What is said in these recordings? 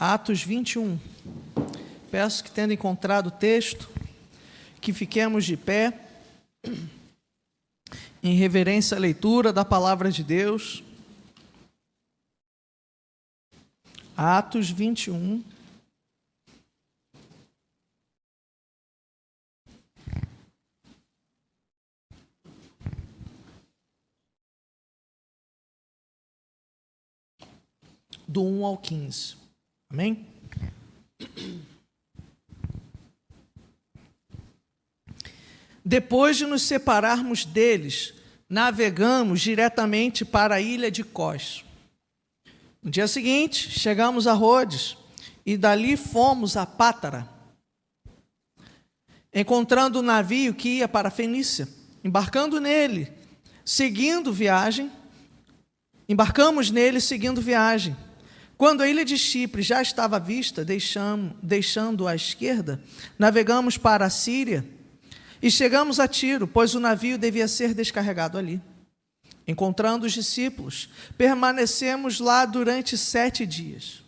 Atos 21. Peço que, tendo encontrado o texto, que fiquemos de pé, em reverência à leitura da palavra de Deus. Atos 21. Do 1 ao 15. Amém? Depois de nos separarmos deles, navegamos diretamente para a ilha de Cós. No dia seguinte, chegamos a Rhodes e dali fomos a Pátara, encontrando um navio que ia para a Fenícia. Embarcamos nele, seguindo viagem. Quando a ilha de Chipre já estava à vista, deixando à esquerda, navegamos para a Síria e chegamos a Tiro, pois o navio devia ser descarregado ali. Encontrando os discípulos, permanecemos lá durante 7 dias.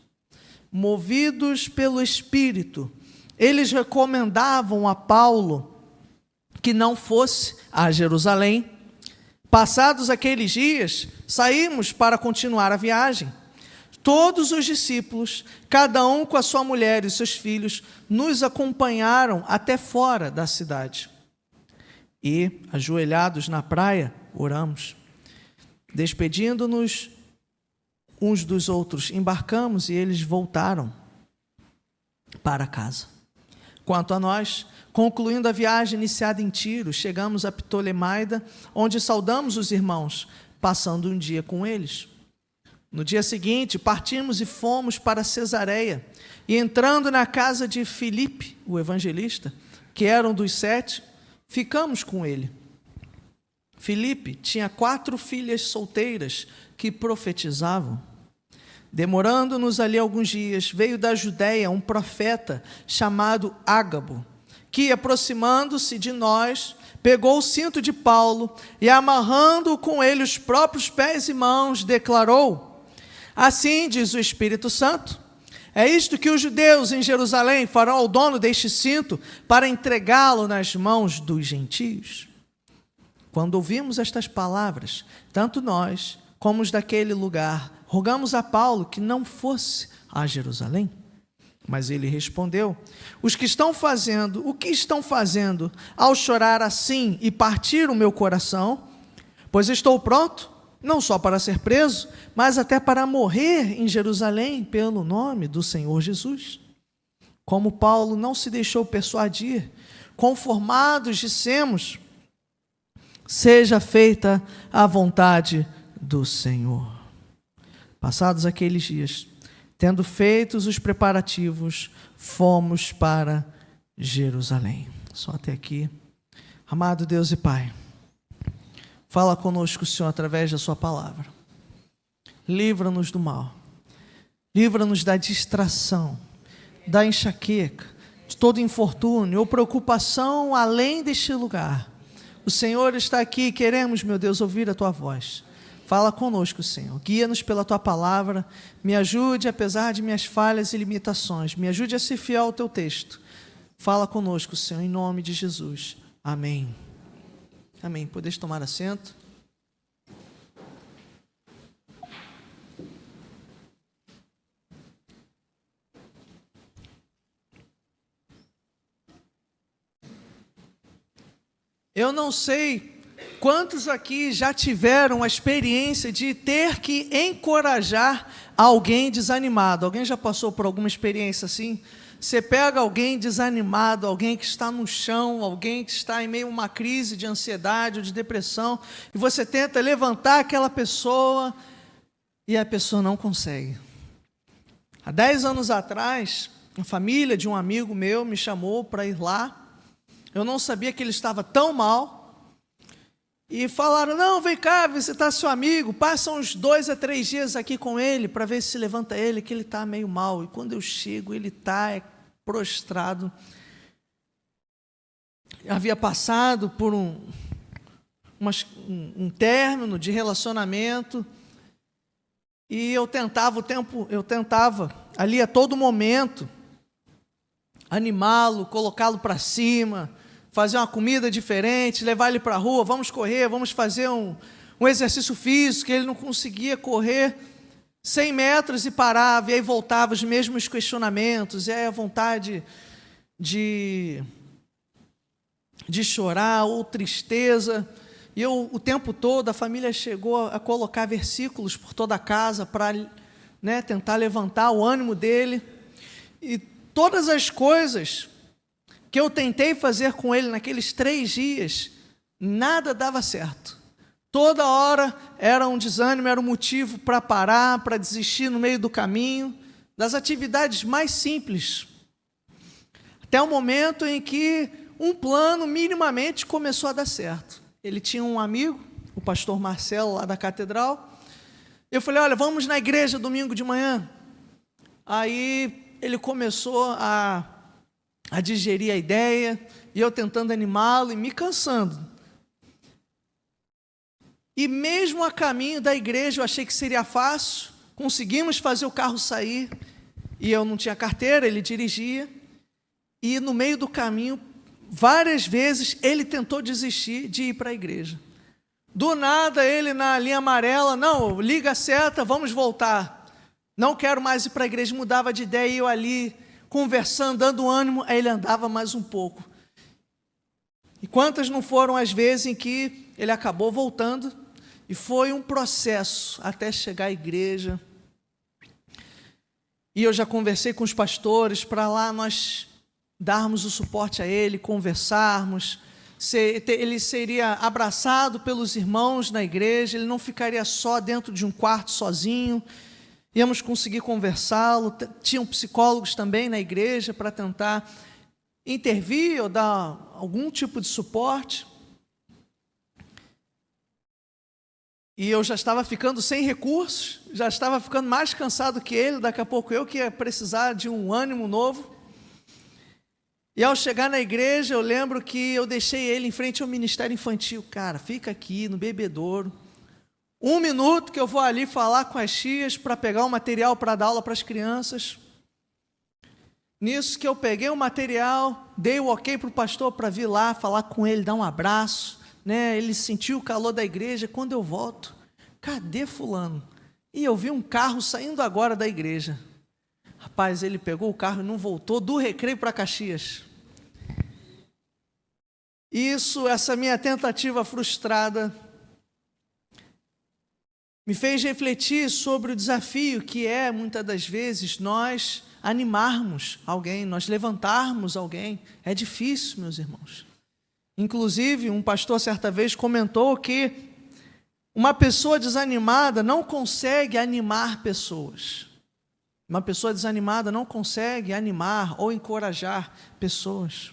Movidos pelo Espírito, eles recomendavam a Paulo que não fosse a Jerusalém. Passados aqueles dias, saímos para continuar a viagem. Todos os discípulos, cada um com a sua mulher e seus filhos, nos acompanharam até fora da cidade. E, ajoelhados na praia, oramos. Despedindo-nos uns dos outros, embarcamos e eles voltaram para casa. Quanto a nós, concluindo a viagem iniciada em Tiro, chegamos a Ptolemaida, onde saudamos os irmãos, passando um dia com eles. No dia seguinte, partimos e fomos para Cesareia, e entrando na casa de Filipe, o evangelista, que era um dos 7, ficamos com ele. Filipe tinha 4 filhas solteiras que profetizavam. Demorando-nos ali alguns dias, veio da Judéia um profeta chamado Ágabo, que, aproximando-se de nós, pegou o cinto de Paulo e, amarrando com ele os próprios pés e mãos, declarou: assim diz o Espírito Santo, é isto que os judeus em Jerusalém farão ao dono deste cinto para entregá-lo nas mãos dos gentios. Quando ouvimos estas palavras, tanto nós como os daquele lugar, rogamos a Paulo que não fosse a Jerusalém. Mas ele respondeu: o que estão fazendo ao chorar assim e partir o meu coração? Pois estou pronto, não só para ser preso, mas até para morrer em Jerusalém pelo nome do Senhor Jesus. Como Paulo não se deixou persuadir, conformados dissemos: seja feita a vontade do Senhor. Passados aqueles dias, tendo feitos os preparativos, fomos para Jerusalém. Só até aqui. Amado Deus e Pai, fala conosco, Senhor, através da sua palavra. Livra-nos do mal. Livra-nos da distração, da enxaqueca, de todo infortúnio ou preocupação além deste lugar. O Senhor está aqui e queremos, meu Deus, ouvir a tua voz. Fala conosco, Senhor. Guia-nos pela tua palavra. Me ajude, apesar de minhas falhas e limitações. Me ajude a ser fiel ao teu texto. Fala conosco, Senhor, em nome de Jesus. Amém. Amém. Podeis tomar assento. Eu não sei quantos aqui já tiveram a experiência de ter que encorajar alguém desanimado. Alguém já passou por alguma experiência assim? Você pega alguém desanimado, alguém que está no chão, alguém que está em meio a uma crise de ansiedade ou de depressão, e você tenta levantar aquela pessoa e a pessoa não consegue. Há 10 anos atrás, a família de um amigo meu me chamou para ir lá. Eu não sabia que ele estava tão mal. E falaram: não, vem cá visitar seu amigo, passa uns 2 a 3 dias aqui com ele, para ver se levanta ele, que ele está meio mal. E quando eu chego, ele está prostrado. Havia passado por um término de relacionamento, E eu tentava ali a todo momento animá-lo, colocá-lo para cima, fazer uma comida diferente, levar ele para a rua, vamos correr, vamos fazer um exercício físico. Ele não conseguia correr 100 metros e parava, e aí voltava os mesmos questionamentos, e aí a vontade de chorar ou tristeza. E eu, o tempo todo, a família chegou a colocar versículos por toda a casa para, tentar levantar o ânimo dele. E todas as coisas que eu tentei fazer com ele naqueles 3 dias, nada dava certo. Toda hora era um desânimo, era um motivo para parar, para desistir no meio do caminho, das atividades mais simples. Até o momento em que um plano minimamente começou a dar certo. Ele tinha um amigo, o pastor Marcelo, lá da catedral. Eu falei, olha, vamos na igreja domingo de manhã. Aí ele começou a digerir a ideia, e eu tentando animá-lo e me cansando. E mesmo a caminho da igreja, eu achei que seria fácil, conseguimos fazer o carro sair, e eu não tinha carteira, ele dirigia, e no meio do caminho, várias vezes, ele tentou desistir de ir para a igreja. Do nada, ele na linha amarela, não, liga a seta, vamos voltar. Não quero mais ir para a igreja, mudava de ideia, e eu ali, conversando, dando ânimo, aí ele andava mais um pouco. E quantas não foram as vezes em que ele acabou voltando, e foi um processo até chegar à igreja. E eu já conversei com os pastores, para lá nós darmos o suporte a ele, conversarmos, ele seria abraçado pelos irmãos na igreja, ele não ficaria só dentro de um quarto sozinho, íamos conseguir conversá-lo. Tinham psicólogos também na igreja para tentar intervir ou dar algum tipo de suporte. E eu já estava ficando sem recursos, já estava ficando mais cansado que ele, daqui a pouco eu que ia precisar de um ânimo novo. E ao chegar na igreja, eu lembro que eu deixei ele em frente ao ministério infantil. Cara, fica aqui no bebedouro. 1 minuto que eu vou ali falar com as tias para pegar o material para dar aula para as crianças. Nisso que eu peguei o material, dei o ok para o pastor para vir lá, falar com ele, dar um abraço. Ele sentiu o calor da igreja. Quando eu volto, cadê fulano? E eu vi um carro saindo agora da igreja. Rapaz, ele pegou o carro e não voltou do Recreio para Caxias. Essa minha tentativa frustrada, me fez refletir sobre o desafio que é, muitas das vezes, nós animarmos alguém, nós levantarmos alguém. É difícil, meus irmãos. Inclusive, um pastor certa vez comentou que uma pessoa desanimada não consegue animar pessoas. Uma pessoa desanimada não consegue animar ou encorajar pessoas.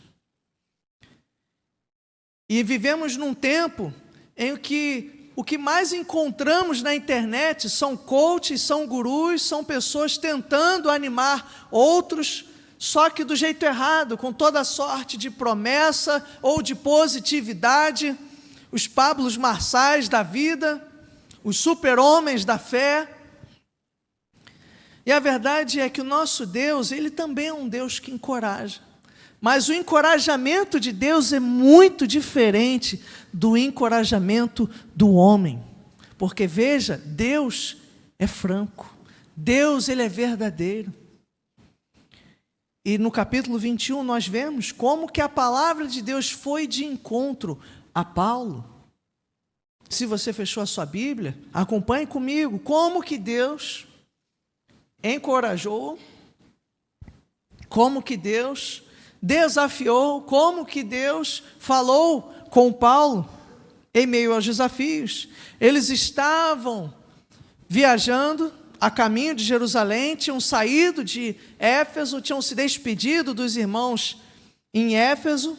E vivemos num tempo em que o que mais encontramos na internet são coaches, são gurus, são pessoas tentando animar outros, só que do jeito errado, com toda sorte de promessa ou de positividade, os Pablos Marçais da vida, os super-homens da fé. E a verdade é que o nosso Deus, Ele também é um Deus que encoraja. Mas o encorajamento de Deus é muito diferente do encorajamento do homem. Porque, veja, Deus é franco. Deus, Ele é verdadeiro. E no capítulo 21 nós vemos como que a palavra de Deus foi de encontro a Paulo. Se você fechou a sua Bíblia, acompanhe comigo como que Deus encorajou, como que Deus desafiou, como que Deus falou com Paulo em meio aos desafios. Eles estavam viajando a caminho de Jerusalém, tinham saído de Éfeso, tinham se despedido dos irmãos em Éfeso.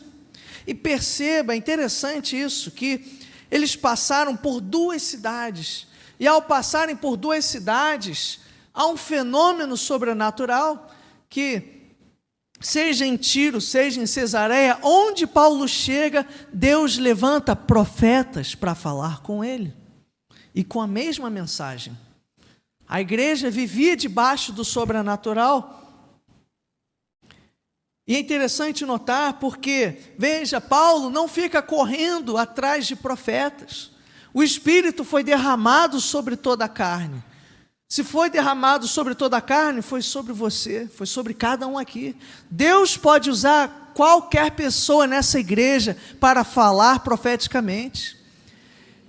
E perceba, é interessante isso, que eles passaram por 2 cidades. E ao passarem por 2 cidades, há um fenômeno sobrenatural que, seja em Tiro, seja em Cesareia, onde Paulo chega, Deus levanta profetas para falar com ele. E com a mesma mensagem. A igreja vivia debaixo do sobrenatural. E é interessante notar porque, veja, Paulo não fica correndo atrás de profetas. O Espírito foi derramado sobre toda a carne. Se foi derramado sobre toda a carne, foi sobre você, foi sobre cada um aqui. Deus pode usar qualquer pessoa nessa igreja para falar profeticamente.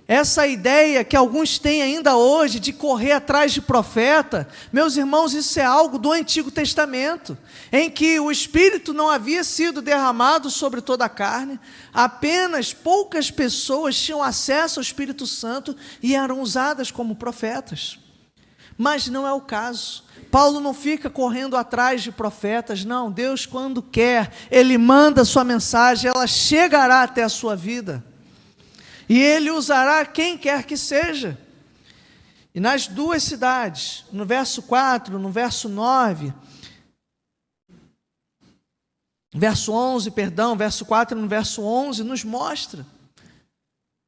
Essa ideia que alguns têm ainda hoje de correr atrás de profeta, meus irmãos, isso é algo do Antigo Testamento, em que o Espírito não havia sido derramado sobre toda a carne, apenas poucas pessoas tinham acesso ao Espírito Santo e eram usadas como profetas. Mas não é o caso. Paulo não fica correndo atrás de profetas, não. Deus, quando quer, Ele manda a sua mensagem, ela chegará até a sua vida. E Ele usará quem quer que seja. E nas duas cidades, no verso 4, no verso 9, verso 11, verso 4 e no verso 11, nos mostra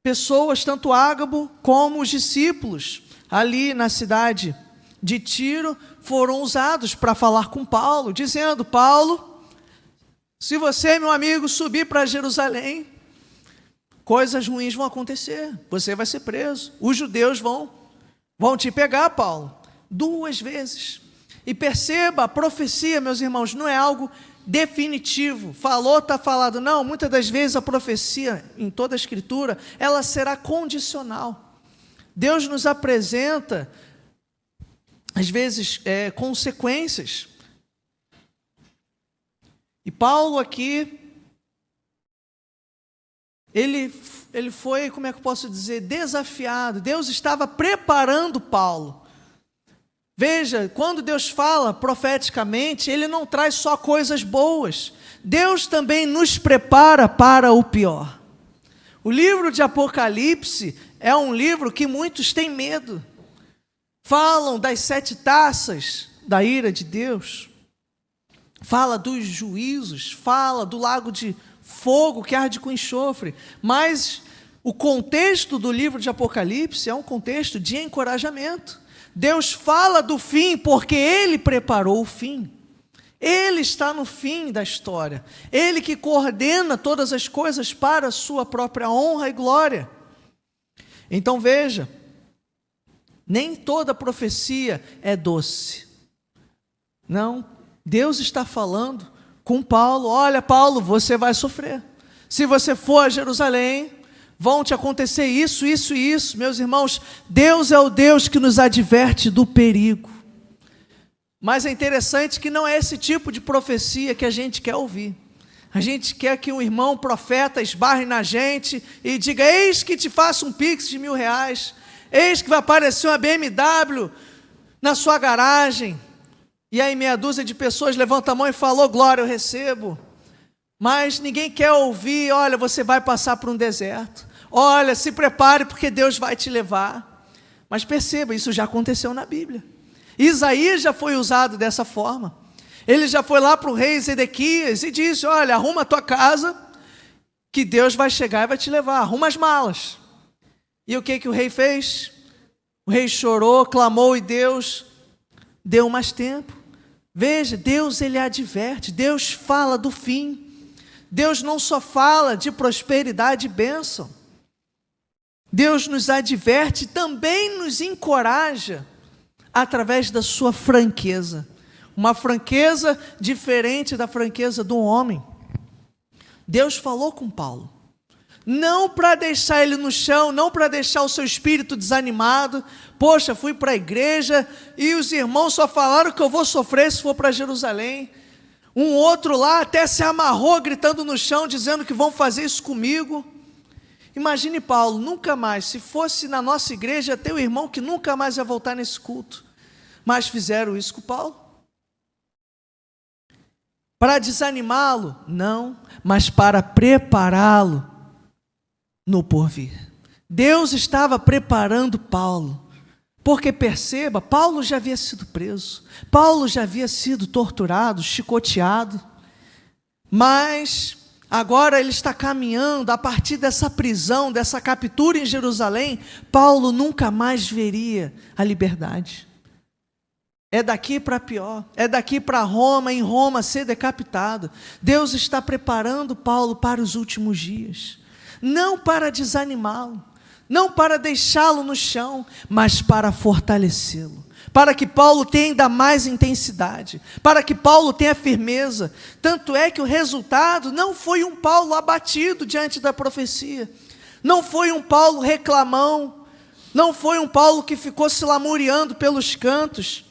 pessoas, tanto Ágabo como os discípulos, ali na cidade de Tiro, foram usados para falar com Paulo, dizendo: Paulo, se você, meu amigo, subir para Jerusalém, coisas ruins vão acontecer, você vai ser preso, os judeus vão te pegar, Paulo, 2 vezes. E perceba, a profecia, meus irmãos, não é algo definitivo, falou, está falado, não. Muitas das vezes a profecia, em toda a Escritura, ela será condicional. Deus nos apresenta, às vezes, consequências. E Paulo aqui, ele foi, como é que eu posso dizer, desafiado. Deus estava preparando Paulo. Veja, quando Deus fala profeticamente, Ele não traz só coisas boas. Deus também nos prepara para o pior. O livro de Apocalipse é um livro que muitos têm medo. Falam das 7 taças da ira de Deus. Fala dos juízos, fala do lago de fogo que arde com enxofre, mas o contexto do livro de Apocalipse é um contexto de encorajamento. Deus fala do fim porque Ele preparou o fim. Ele está no fim da história. Ele que coordena todas as coisas para a sua própria honra e glória. Então veja, nem toda profecia é doce. Não, Deus está falando com Paulo: olha, Paulo, você vai sofrer. Se você for a Jerusalém, vão te acontecer isso, isso e isso. Meus irmãos, Deus é o Deus que nos adverte do perigo. Mas é interessante que não é esse tipo de profecia que a gente quer ouvir. A gente quer que um irmão profeta esbarre na gente e diga: eis que te faço um pix de R$1.000, eis que vai aparecer uma BMW na sua garagem. E aí meia dúzia de pessoas levanta a mão e falou: glória, eu recebo. Mas ninguém quer ouvir: olha, você vai passar por um deserto, olha, se prepare porque Deus vai te levar. Mas perceba, isso já aconteceu na Bíblia. Isaías já foi usado dessa forma. Ele já foi lá para o rei Zedequias e disse: olha, arruma a tua casa, que Deus vai chegar e vai te levar, arruma as malas. E o que o rei fez? O rei chorou, clamou, e Deus deu mais tempo. Veja, Deus, Ele adverte, Deus fala do fim. Deus não só fala de prosperidade e bênção. Deus nos adverte e também nos encoraja através da sua franqueza. Uma franqueza diferente da franqueza do homem. Deus falou com Paulo. Não para deixar ele no chão, não para deixar o seu espírito desanimado. Poxa, fui para a igreja e os irmãos só falaram que eu vou sofrer se for para Jerusalém. Um outro lá até se amarrou gritando no chão, dizendo que vão fazer isso comigo. Imagine Paulo, nunca mais, se fosse na nossa igreja, ia ter um irmão que nunca mais ia voltar nesse culto. Mas fizeram isso com Paulo. Para desanimá-lo? Não, mas para prepará-lo no porvir. Deus estava preparando Paulo, porque perceba, Paulo já havia sido preso, Paulo já havia sido torturado, chicoteado, mas agora ele está caminhando a partir dessa prisão, dessa captura em Jerusalém. Paulo nunca mais veria a liberdade. É daqui para pior, é daqui para Roma, em Roma ser decapitado. Deus está preparando Paulo para os últimos dias, não para desanimá-lo, não para deixá-lo no chão, mas para fortalecê-lo, para que Paulo tenha ainda mais intensidade, para que Paulo tenha firmeza. Tanto é que o resultado não foi um Paulo abatido diante da profecia, não foi um Paulo reclamão, não foi um Paulo que ficou se lamuriando pelos cantos.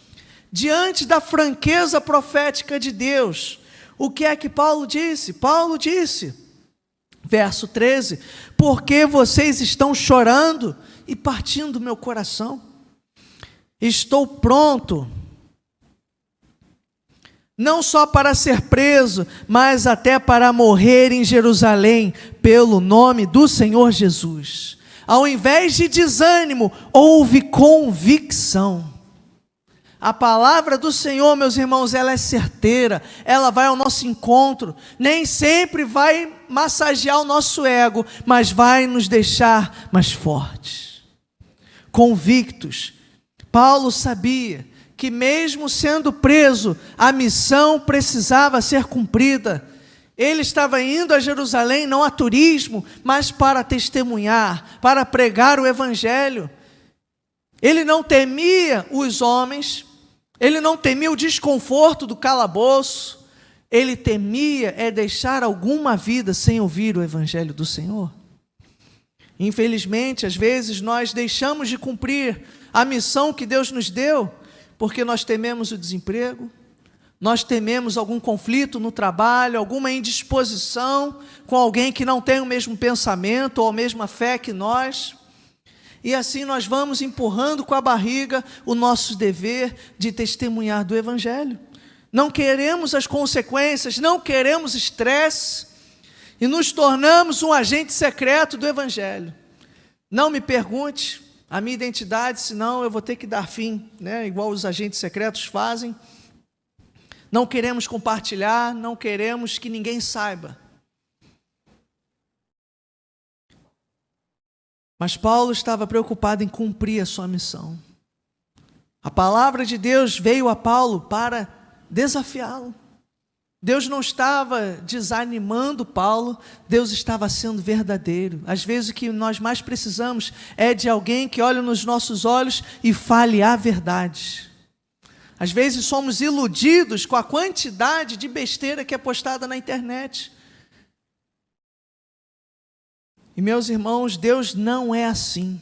Diante da franqueza profética de Deus, o que é que Paulo disse? Paulo disse, verso 13: porque vocês estão chorando e partindo meu coração? Estou pronto, não só para ser preso, mas até para morrer em Jerusalém, pelo nome do Senhor Jesus. Ao invés de desânimo, houve convicção. A palavra do Senhor, meus irmãos, ela é certeira, ela vai ao nosso encontro, nem sempre vai massagear o nosso ego, mas vai nos deixar mais fortes, convictos. Paulo sabia que mesmo sendo preso, a missão precisava ser cumprida. Ele estava indo a Jerusalém não a turismo, mas para testemunhar, para pregar o evangelho. Ele não temia os homens, ele não temia o desconforto do calabouço, ele temia deixar alguma vida sem ouvir o evangelho do Senhor. Infelizmente, às vezes nós deixamos de cumprir a missão que Deus nos deu, porque nós tememos o desemprego, nós tememos algum conflito no trabalho, alguma indisposição com alguém que não tem o mesmo pensamento ou a mesma fé que nós. E assim nós vamos empurrando com a barriga o nosso dever de testemunhar do evangelho. Não queremos as consequências, não queremos estresse, e nos tornamos um agente secreto do evangelho. Não me pergunte a minha identidade, senão eu vou ter que dar fim, igual os agentes secretos fazem. Não queremos compartilhar, não queremos que ninguém saiba. Mas Paulo estava preocupado em cumprir a sua missão. A palavra de Deus veio a Paulo para desafiá-lo. Deus não estava desanimando Paulo, Deus estava sendo verdadeiro. Às vezes o que nós mais precisamos é de alguém que olhe nos nossos olhos e fale a verdade. Às vezes somos iludidos com a quantidade de besteira que é postada na internet. E meus irmãos, Deus não é assim.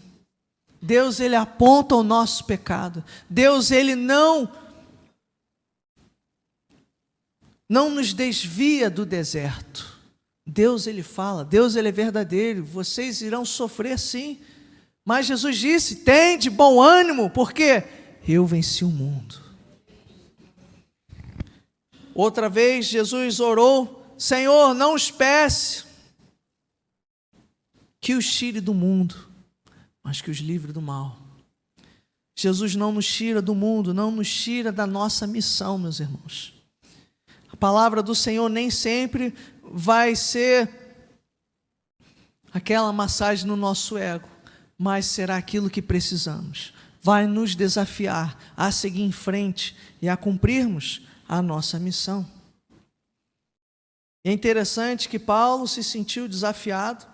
Deus, Ele aponta o nosso pecado. Deus, Ele não nos desvia do deserto. Deus, Ele fala, Deus, Ele é verdadeiro, vocês irão sofrer sim. Mas Jesus disse, tem de bom ânimo, porque eu venci o mundo. Outra vez Jesus orou, Senhor, não os peço que os tire do mundo, mas que os livre do mal. Jesus não nos tira do mundo, não nos tira da nossa missão, meus irmãos. A palavra do Senhor nem sempre vai ser aquela massagem no nosso ego, mas será aquilo que precisamos. Vai nos desafiar a seguir em frente e a cumprirmos a nossa missão. É interessante que Paulo se sentiu desafiado,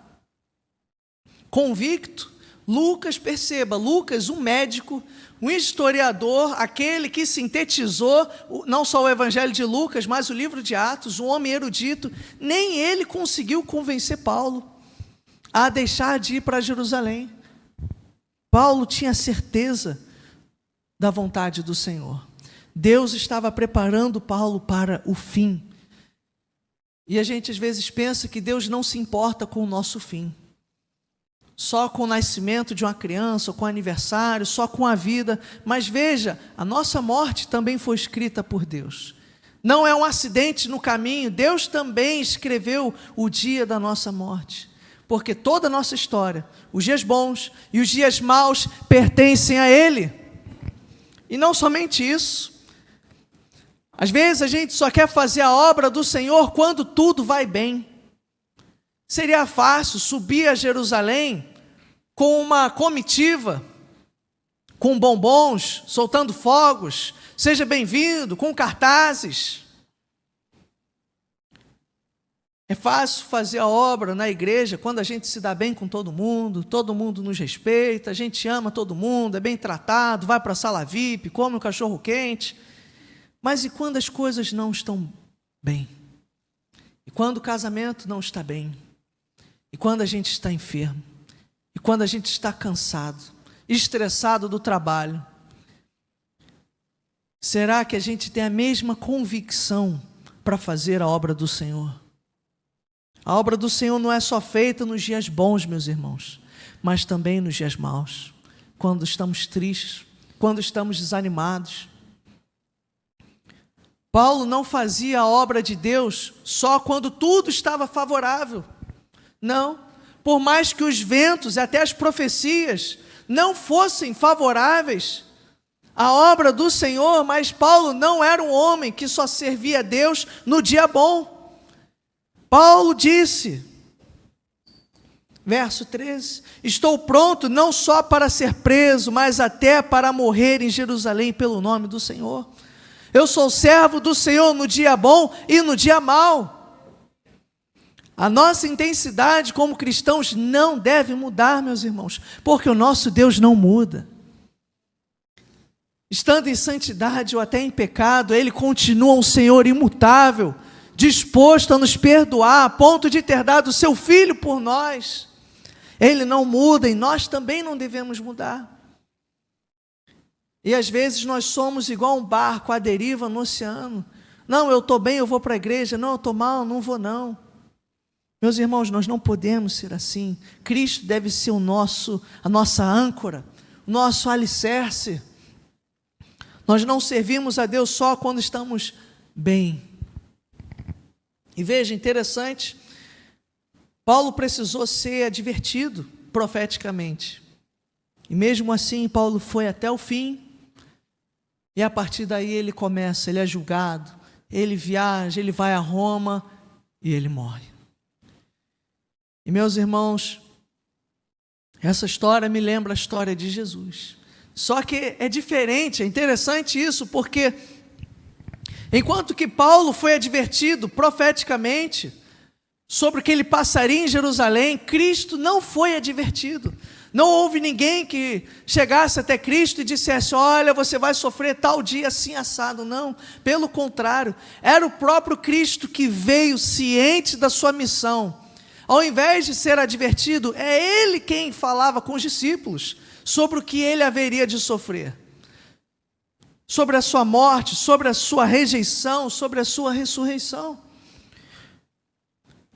convicto. Lucas, perceba, Lucas, um médico, um historiador, aquele que sintetizou não só o evangelho de Lucas, mas o livro de Atos, um homem erudito, nem ele conseguiu convencer Paulo a deixar de ir para Jerusalém. Paulo tinha certeza da vontade do Senhor. Deus estava preparando Paulo para o fim. E a gente às vezes pensa que Deus não se importa com o nosso fim. Só com o nascimento de uma criança, ou com o aniversário, só com a vida. Mas veja, a nossa morte também foi escrita por Deus. Não é um acidente no caminho, Deus também escreveu o dia da nossa morte. Porque toda a nossa história, os dias bons e os dias maus, pertencem a Ele. E não somente isso. Às vezes a gente só quer fazer a obra do Senhor quando tudo vai bem. Seria fácil subir a Jerusalém com uma comitiva, com bombons, soltando fogos, seja bem-vindo, com cartazes. É fácil fazer a obra na igreja quando a gente se dá bem com todo mundo nos respeita, a gente ama todo mundo, é bem tratado, vai para a sala VIP, come um cachorro quente. Mas e quando as coisas não estão bem? E quando o casamento não está bem? E quando a gente está enfermo? E quando a gente está cansado, estressado do trabalho? Será que a gente tem a mesma convicção para fazer a obra do Senhor? A obra do Senhor não é só feita nos dias bons, meus irmãos, mas também nos dias maus, quando estamos tristes, quando estamos desanimados. Paulo não fazia a obra de Deus só quando tudo estava favorável. Não, por mais que os ventos e até as profecias não fossem favoráveis à obra do Senhor, mas Paulo não era um homem que só servia a Deus no dia bom. Paulo disse, verso 13, estou pronto não só para ser preso, mas até para morrer em Jerusalém pelo nome do Senhor. Eu sou servo do Senhor no dia bom e no dia mau. A nossa intensidade como cristãos não deve mudar, meus irmãos, porque o nosso Deus não muda. Estando em santidade ou até em pecado, Ele continua um Senhor imutável, disposto a nos perdoar, a ponto de ter dado o seu Filho por nós. Ele não muda e nós também não devemos mudar. E às vezes nós somos igual um barco à deriva no oceano. Não, eu estou bem, eu vou para a igreja. Não, eu estou mal, não vou não. Meus irmãos, nós não podemos ser assim. Cristo deve ser a nossa âncora, o nosso alicerce. Nós não servimos a Deus só quando estamos bem. E veja, interessante, Paulo precisou ser advertido profeticamente. E mesmo assim, Paulo foi até o fim. E a partir daí ele é julgado, ele viaja, ele vai a Roma e ele morre. E meus irmãos, essa história me lembra a história de Jesus. Só que é diferente, é interessante isso, porque enquanto que Paulo foi advertido profeticamente sobre o que ele passaria em Jerusalém, Cristo não foi advertido. Não houve ninguém que chegasse até Cristo e dissesse, olha, você vai sofrer tal dia assim assado. Não, pelo contrário, era o próprio Cristo que veio ciente da sua missão. Ao invés de ser advertido, é Ele quem falava com os discípulos sobre o que ele haveria de sofrer. Sobre a sua morte, sobre a sua rejeição, sobre a sua ressurreição.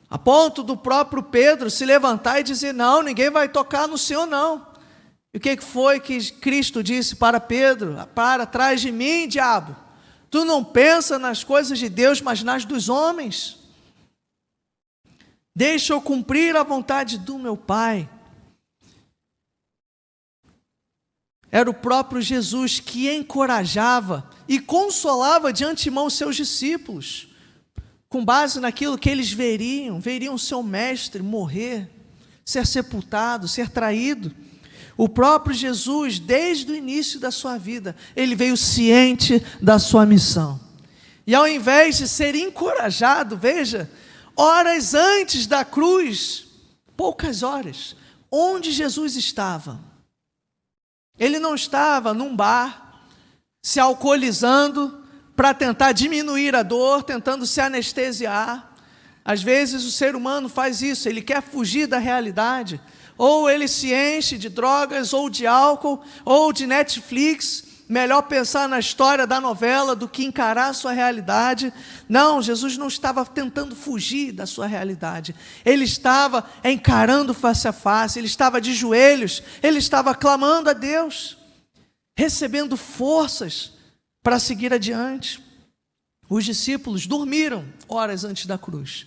A ponto do próprio Pedro se levantar e dizer, não, ninguém vai tocar no Senhor não. E o que foi que Cristo disse para Pedro? Para trás de mim, diabo. Tu não pensa nas coisas de Deus, mas nas dos homens. Deixa eu cumprir a vontade do meu Pai. Era o próprio Jesus que encorajava e consolava de antemão seus discípulos, com base naquilo que eles veriam seu mestre morrer, ser sepultado, ser traído. O próprio Jesus, desde o início da sua vida, ele veio ciente da sua missão. E ao invés de ser encorajado, veja, horas antes da cruz, poucas horas, onde Jesus estava? Ele não estava num bar, se alcoolizando para tentar diminuir a dor, tentando se anestesiar. Às vezes o ser humano faz isso, ele quer fugir da realidade. Ou ele se enche de drogas, ou de álcool, ou de Netflix. Melhor pensar na história da novela do que encarar a sua realidade. Não, Jesus não estava tentando fugir da sua realidade. Ele estava encarando face a face, ele estava de joelhos, ele estava clamando a Deus, recebendo forças para seguir adiante. Os discípulos dormiram horas antes da cruz.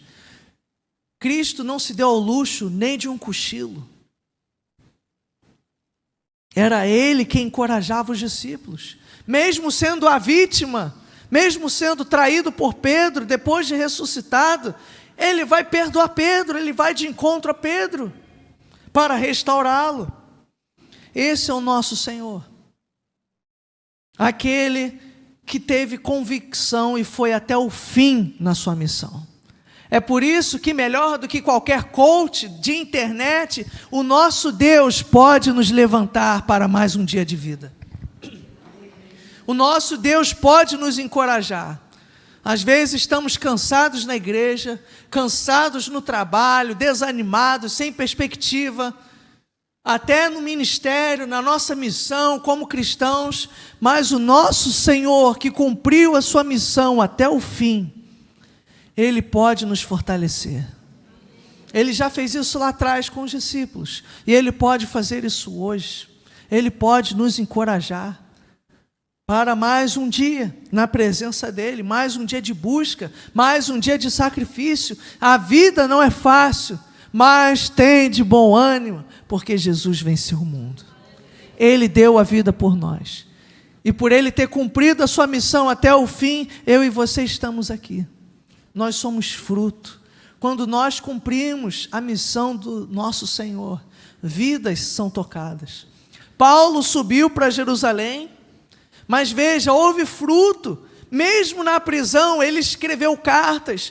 Cristo não se deu ao luxo nem de um cochilo. Era Ele quem encorajava os discípulos. Mesmo sendo a vítima, mesmo sendo traído por Pedro, depois de ressuscitado, Ele vai perdoar Pedro, Ele vai de encontro a Pedro, para restaurá-lo. Esse é o nosso Senhor. aquele que teve convicção e foi até o fim na sua missão. É por isso que, melhor do que qualquer coach de internet, o nosso Deus pode nos levantar para mais um dia de vida. O nosso Deus pode nos encorajar. Às vezes estamos cansados na igreja, cansados no trabalho, desanimados, sem perspectiva, até no ministério, na nossa missão como cristãos, mas o nosso Senhor, que cumpriu a sua missão até o fim, Ele pode nos fortalecer. Ele já fez isso lá atrás com os discípulos, e Ele pode fazer isso hoje. Ele pode nos encorajar para mais um dia na presença dEle, mais um dia de busca, mais um dia de sacrifício. A vida não é fácil, mas tem de bom ânimo, porque Jesus venceu o mundo. Ele deu a vida por nós. E por Ele ter cumprido a sua missão até o fim, eu e você estamos aqui. Nós somos fruto. Quando nós cumprimos a missão do nosso Senhor, vidas são tocadas. Paulo subiu para Jerusalém, mas veja, houve fruto. Mesmo na prisão, ele escreveu cartas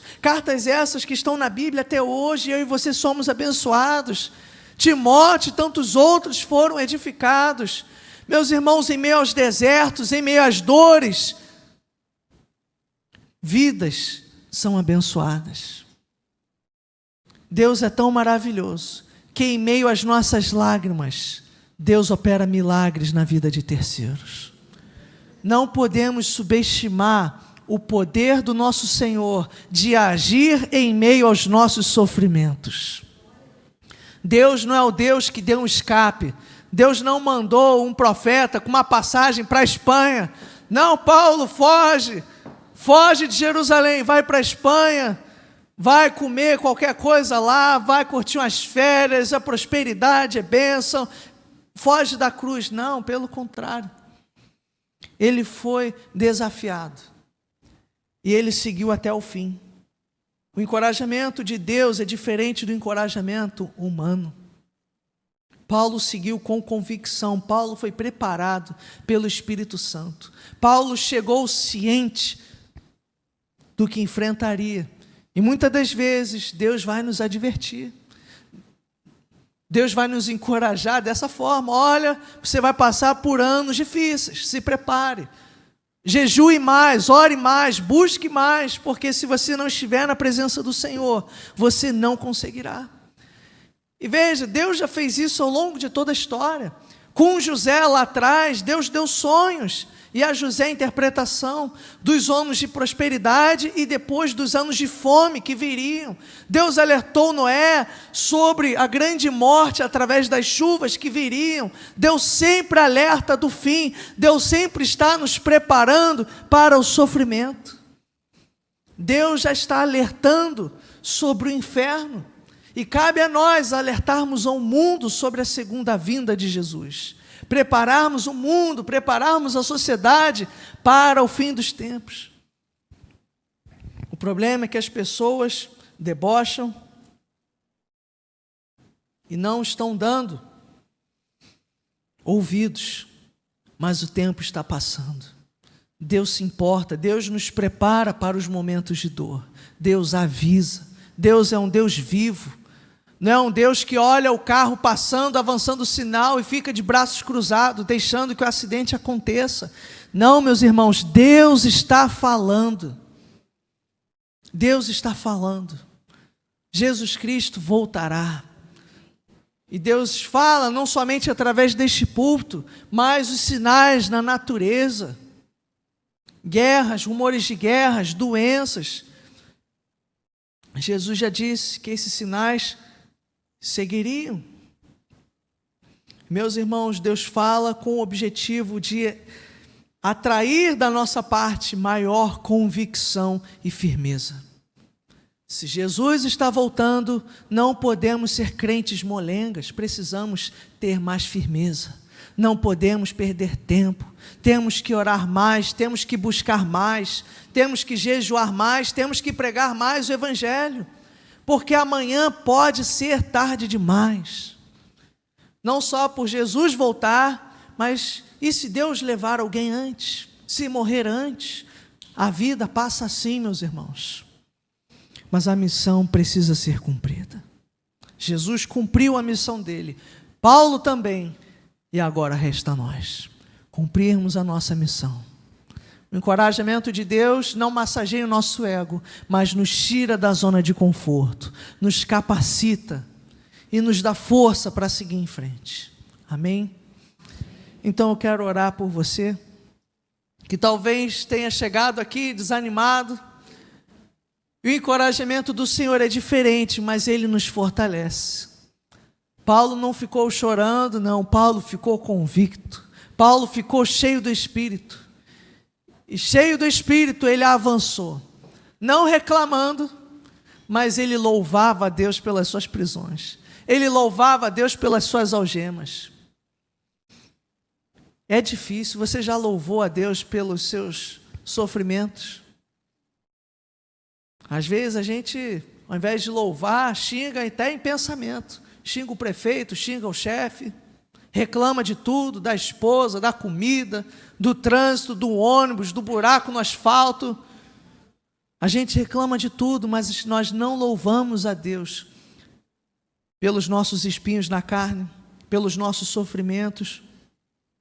essas que estão na Bíblia até hoje, eu e você somos abençoados. Timóteo e tantos outros foram edificados. Meus irmãos, em meio aos desertos, em meio às dores, vidas são abençoadas. Deus é tão maravilhoso que em meio às nossas lágrimas, Deus opera milagres na vida de terceiros. Não podemos subestimar o poder do nosso Senhor de agir em meio aos nossos sofrimentos. Deus não é o Deus que deu um escape. Deus não mandou um profeta com uma passagem para a Espanha. Não, Paulo, foge de Jerusalém, vai para a Espanha, vai comer qualquer coisa lá, vai curtir umas férias, a prosperidade é bênção, foge da cruz. Não, pelo contrário. Ele foi desafiado e ele seguiu até o fim. O encorajamento de Deus é diferente do encorajamento humano. Paulo seguiu com convicção. Paulo foi preparado pelo Espírito Santo. Paulo chegou ciente do que enfrentaria. E muitas das vezes Deus vai nos advertir. Deus vai nos encorajar dessa forma. Olha, você vai passar por anos difíceis, se prepare. Jejue mais, ore mais, busque mais, porque se você não estiver na presença do Senhor, você não conseguirá. E veja, Deus já fez isso ao longo de toda a história. Com José lá atrás, Deus deu sonhos, e a José a interpretação dos anos de prosperidade e depois dos anos de fome que viriam. Deus alertou Noé sobre a grande morte através das chuvas que viriam. Deus sempre alerta do fim. Deus sempre está nos preparando para o sofrimento. Deus já está alertando sobre o inferno. E cabe a nós alertarmos ao mundo sobre a segunda vinda de Jesus. Prepararmos o mundo, prepararmos a sociedade para o fim dos tempos. O problema é que as pessoas debocham e não estão dando ouvidos, mas o tempo está passando. Deus se importa, Deus nos prepara para os momentos de dor. Deus avisa, Deus é um Deus vivo. Não é um Deus que olha o carro passando, avançando o sinal e fica de braços cruzados, deixando que o acidente aconteça. Não, meus irmãos, Deus está falando. Deus está falando. Jesus Cristo voltará. E Deus fala não somente através deste púlpito, mas os sinais na natureza. Guerras, rumores de guerras, doenças. Jesus já disse que esses sinais seguiriam. Meus irmãos, Deus fala com o objetivo de atrair da nossa parte maior convicção e firmeza. Se Jesus está voltando, não podemos ser crentes molengas, precisamos ter mais firmeza. Não podemos perder tempo, temos que orar mais, temos que buscar mais, temos que jejuar mais, temos que pregar mais o Evangelho. Porque amanhã pode ser tarde demais. Não só por Jesus voltar, mas e se Deus levar alguém antes, se morrer antes, a vida passa assim, meus irmãos. Mas a missão precisa ser cumprida. Jesus cumpriu a missão dele, Paulo também, e agora resta a nós cumprirmos a nossa missão. O encorajamento de Deus não massageia o nosso ego, mas nos tira da zona de conforto, nos capacita e nos dá força para seguir em frente. Amém? Então eu quero orar por você, que talvez tenha chegado aqui desanimado. E o encorajamento do Senhor é diferente, mas Ele nos fortalece. Paulo não ficou chorando, não. Paulo ficou convicto. Paulo ficou cheio do Espírito. E cheio do Espírito ele avançou. Não reclamando, mas ele louvava a Deus pelas suas prisões. Ele louvava a Deus pelas suas algemas. É difícil. Você já louvou a Deus pelos seus sofrimentos? Às vezes a gente, ao invés de louvar, xinga até em pensamento. Xinga o prefeito, xinga o chefe, reclama de tudo, da esposa, da comida, do trânsito, do ônibus, do buraco no asfalto. A gente reclama de tudo, mas nós não louvamos a Deus pelos nossos espinhos na carne, pelos nossos sofrimentos.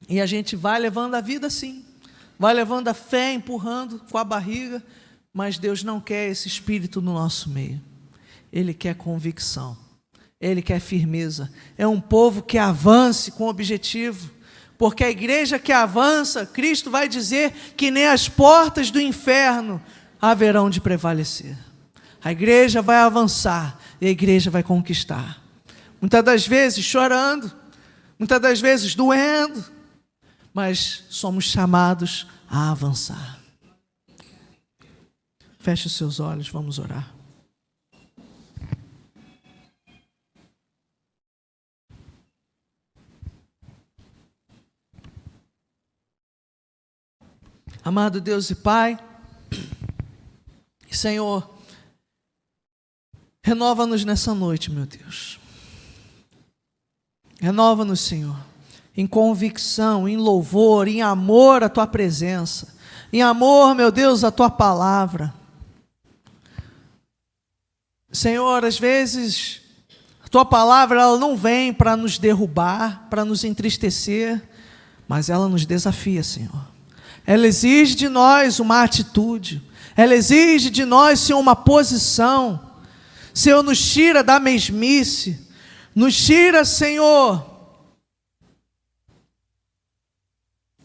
E a gente vai levando a vida assim, vai levando a fé, empurrando com a barriga, mas Deus não quer esse espírito no nosso meio. Ele quer convicção, Ele quer firmeza. É um povo que avance com objetivo, porque a igreja que avança, Cristo vai dizer que nem as portas do inferno haverão de prevalecer. A igreja vai avançar e a igreja vai conquistar. Muitas das vezes chorando, muitas das vezes doendo, mas somos chamados a avançar. Feche os seus olhos, vamos orar. Amado Deus e Pai, Senhor, renova-nos nessa noite, meu Deus. Renova-nos, Senhor, em convicção, em louvor, em amor à Tua presença, em amor, meu Deus, à Tua palavra. Senhor, às vezes, a Tua palavra ela não vem para nos derrubar, para nos entristecer, mas ela nos desafia, Senhor. Ela exige de nós uma atitude, ela exige de nós, Senhor, uma posição. Senhor, nos tira da mesmice, nos tira, Senhor,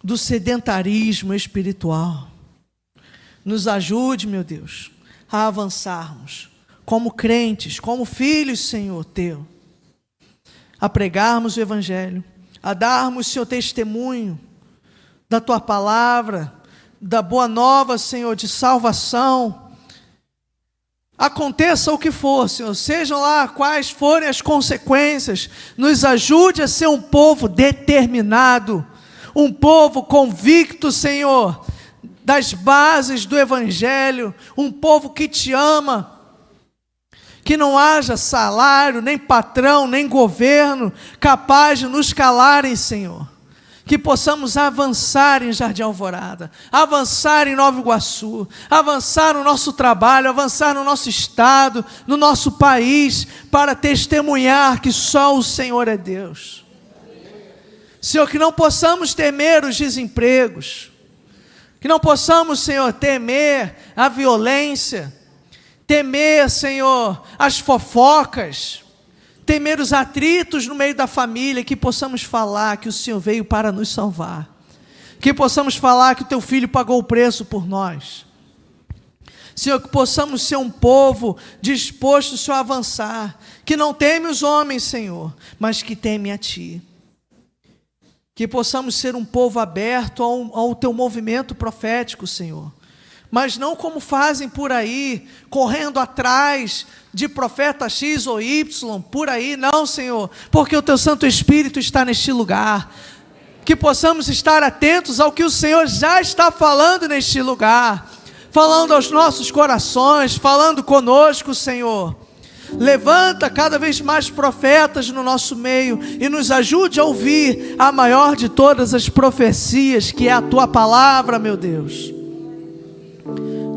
do sedentarismo espiritual. Nos ajude, meu Deus, a avançarmos como crentes, como filhos, Senhor, Teu, a pregarmos o Evangelho, a darmos, Senhor, testemunho da Tua palavra, da boa nova, Senhor, de salvação. Aconteça o que for, Senhor, sejam lá quais forem as consequências, nos ajude a ser um povo determinado, um povo convicto, Senhor, das bases do Evangelho, um povo que Te ama, que não haja salário, nem patrão, nem governo capaz de nos calarem, Senhor. Que possamos avançar em Jardim Alvorada, avançar em Nova Iguaçu, avançar no nosso trabalho, avançar no nosso estado, no nosso país, para testemunhar que só o Senhor é Deus. Senhor, que não possamos temer os desempregos, que não possamos, Senhor, temer a violência, temer, Senhor, as fofocas, temer os atritos no meio da família, que possamos falar que o Senhor veio para nos salvar, que possamos falar que o Teu Filho pagou o preço por nós. Senhor, que possamos ser um povo disposto, Senhor, a avançar, que não teme os homens, Senhor, mas que teme a Ti. Que possamos ser um povo aberto ao Teu movimento profético, Senhor, mas não como fazem por aí, correndo atrás de profeta X ou Y, por aí, não, Senhor, porque o Teu Santo Espírito está neste lugar. Que possamos estar atentos ao que o Senhor já está falando neste lugar, falando aos nossos corações, falando conosco, Senhor. Levanta cada vez mais profetas no nosso meio e nos ajude a ouvir a maior de todas as profecias, que é a tua palavra, meu Deus.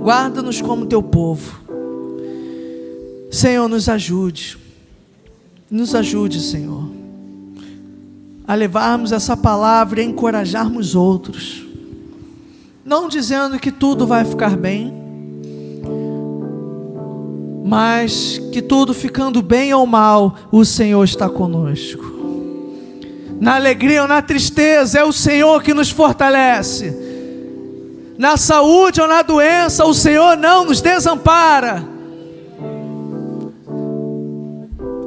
Guarda-nos como teu povo. Senhor, nos ajude, Senhor, a levarmos essa palavra e a encorajarmos outros, não dizendo que tudo vai ficar bem, mas que tudo ficando bem ou mal, o Senhor está conosco. Na alegria ou na tristeza, é o Senhor que nos fortalece. Na saúde ou na doença, o Senhor não nos desampara.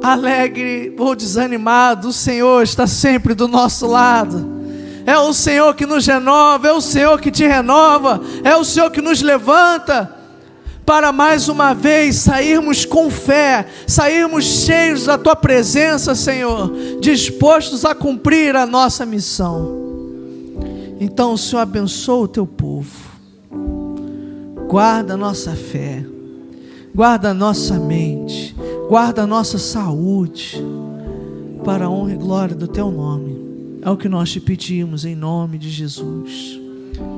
Alegre ou desanimado, o Senhor está sempre do nosso lado. É o Senhor que nos renova, é o Senhor que te renova, é o Senhor que nos levanta, para mais uma vez sairmos com fé, sairmos cheios da tua presença, Senhor, dispostos a cumprir a nossa missão. Então o Senhor abençoa o teu povo, guarda a nossa fé, guarda a nossa mente, guarda a nossa saúde, para a honra e glória do teu nome. É o que nós te pedimos em nome de Jesus.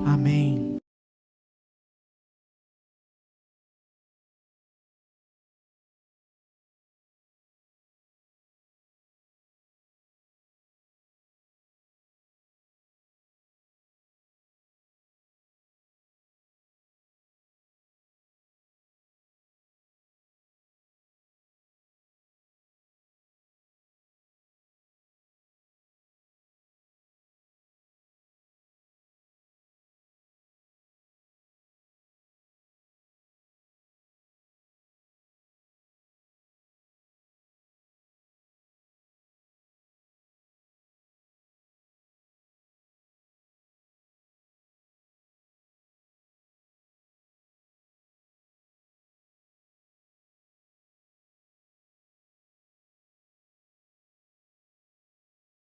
Amém.